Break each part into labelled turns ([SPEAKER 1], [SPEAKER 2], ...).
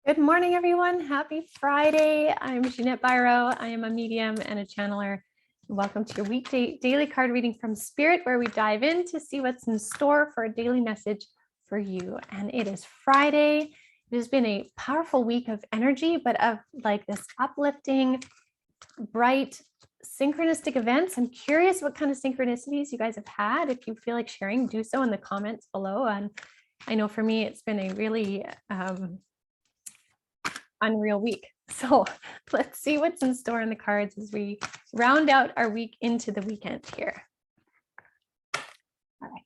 [SPEAKER 1] Good morning, everyone. Happy Friday. I'm Ginette Biro. I am a medium and a channeler. Welcome to your weekday daily card reading from Spirit, where we dive in to see what's in store for a daily message for you. And it is Friday. It has been a powerful week of energy, but of like this uplifting, bright, synchronistic events. I'm curious what kind of synchronicities you guys have had. If you feel like sharing, do so in the comments below. And I know for me, it's been a really unreal week. So let's see what's in store in the cards as we round out our week into the weekend here. All right.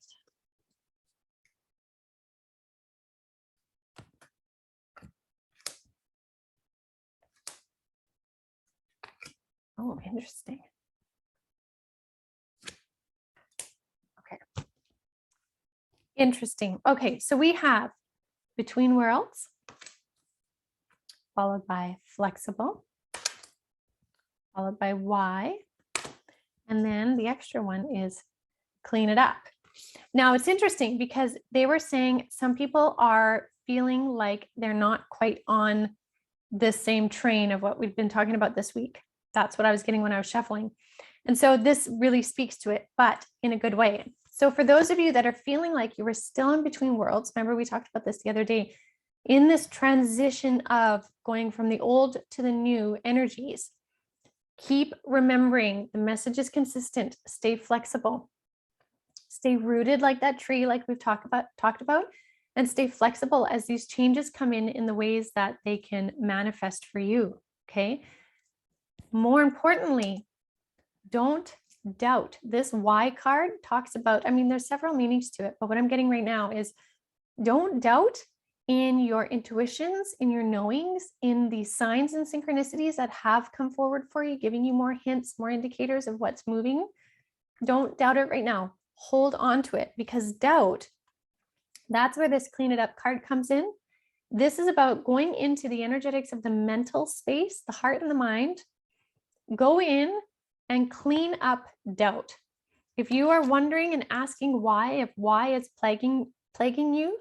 [SPEAKER 1] Oh, interesting. Okay. Interesting. Okay, so we have Between Worlds, followed by Flexible, followed by Why, and then the extra one is Clean It Up. Now it's interesting because they were saying some people are feeling like they're not quite on the same train of what we've been talking about this week. That's what I was getting when I was shuffling. And so this really speaks to it, but in a good way. So for those of you that are feeling like you were still in between worlds, remember we talked about this the other day, in this transition of going from the old to the new energies, keep remembering the message is consistent, stay flexible, stay rooted like that tree, like we've talked about, and stay flexible as these changes come in the ways that they can manifest for you, okay? More importantly, don't doubt. This Why card talks about, I mean, there's several meanings to it, but what I'm getting right now is don't doubt in your intuitions, in your knowings, in the signs and synchronicities that have come forward for you, giving you more hints, more indicators of what's moving. Don't doubt it right now. Hold on to it, because doubt, that's where this Clean It Up card comes in. This is about going into the energetics of the mental space, the heart and the mind. Go in and clean up doubt. If you are wondering and asking why, if why is plaguing you,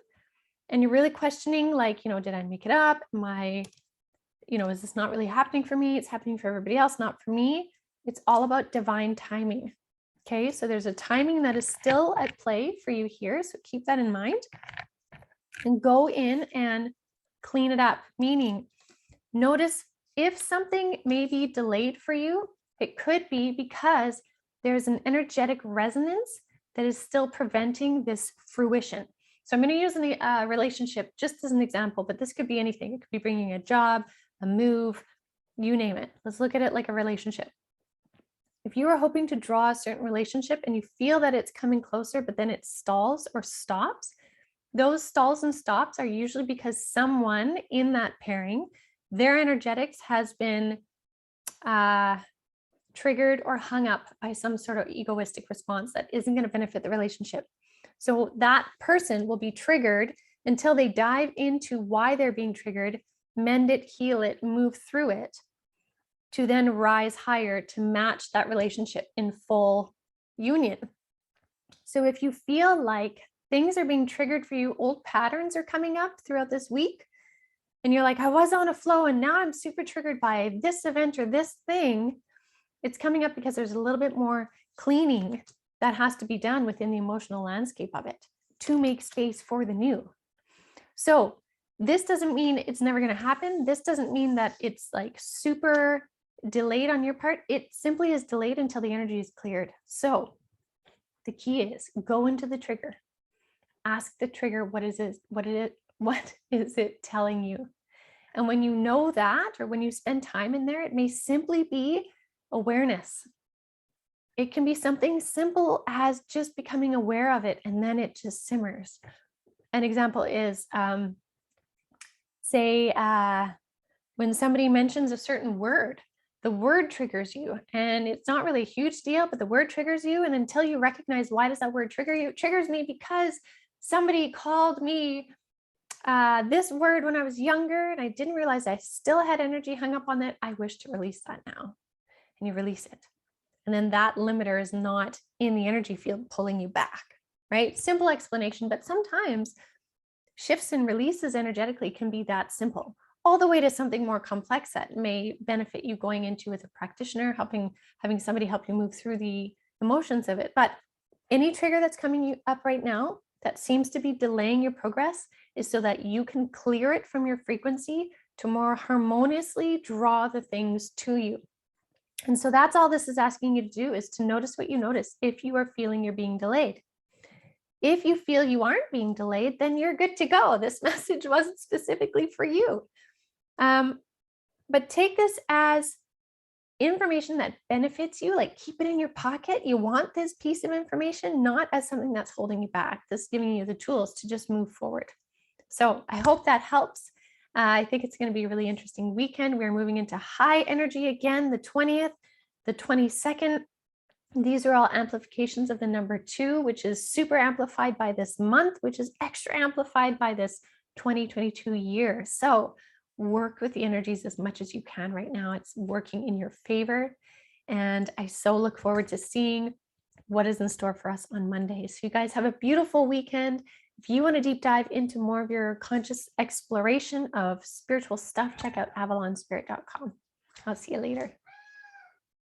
[SPEAKER 1] and you're really questioning, like, did I make it up? Am I, is this not really happening for me? It's happening for everybody else, not for me. It's all about divine timing. Okay, so there's a timing that is still at play for you here. So keep that in mind and go in and clean it up. Meaning, notice if something may be delayed for you, it could be because there's an energetic resonance that is still preventing this fruition. So I'm going to use the relationship just as an example, but this could be anything. It could be bringing a job, a move, you name it. Let's look at it like a relationship. If you are hoping to draw a certain relationship and you feel that it's coming closer, but then it stalls or stops, those stalls and stops are usually because someone in that pairing, their energetics has been triggered or hung up by some sort of egoistic response that isn't going to benefit the relationship. So that person will be triggered until they dive into why they're being triggered, mend it, heal it, move through it, to then rise higher to match that relationship in full union. So if you feel like things are being triggered for you, old patterns are coming up throughout this week, and you're like, I was on a flow and now I'm super triggered by this event or this thing, it's coming up because there's a little bit more cleaning that has to be done within the emotional landscape of it to make space for the new. So this doesn't mean it's never going to happen. This doesn't mean that it's like super delayed on your part. It simply is delayed until the energy is cleared. So the key is go into the trigger. Ask the trigger, what is it telling you? And when you know that, or when you spend time in there, it may simply be awareness. It can be something simple as just becoming aware of it, and then it just simmers. An example is, say, when somebody mentions a certain word, the word triggers you, and it's not really a huge deal, but the word triggers you. And until you recognize, why does that word trigger you? It triggers me because somebody called me this word when I was younger, and I didn't realize I still had energy hung up on that. I wish to release that now. And you release it. And then that limiter is not in the energy field pulling you back, right? Simple explanation, but sometimes shifts and releases energetically can be that simple. all the way to something more complex that may benefit you going into with a practitioner, having somebody help you move through the emotions of it. But any trigger that's coming up right now that seems to be delaying your progress is so that you can clear it from your frequency to more harmoniously draw the things to you. And so that's all this is asking you to do, is to notice what you notice if you are feeling you're being delayed. If you feel you aren't being delayed, then you're good to go. This message wasn't specifically for you. But take this as information that benefits you, like keep it in your pocket. You want this piece of information, not as something that's holding you back, that's giving you the tools to just move forward. So I hope that helps. I think it's going to be a really interesting weekend. We're moving into high energy again, the 20th, the 22nd. These are all amplifications of the number 2, which is super amplified by this month, which is extra amplified by this 2022 year. So work with the energies as much as you can right now. It's working in your favor. And I so look forward to seeing what is in store for us on Monday. So you guys have a beautiful weekend. If you want to deep dive into more of your conscious exploration of spiritual stuff, check out avalonspirit.com. I'll see you later.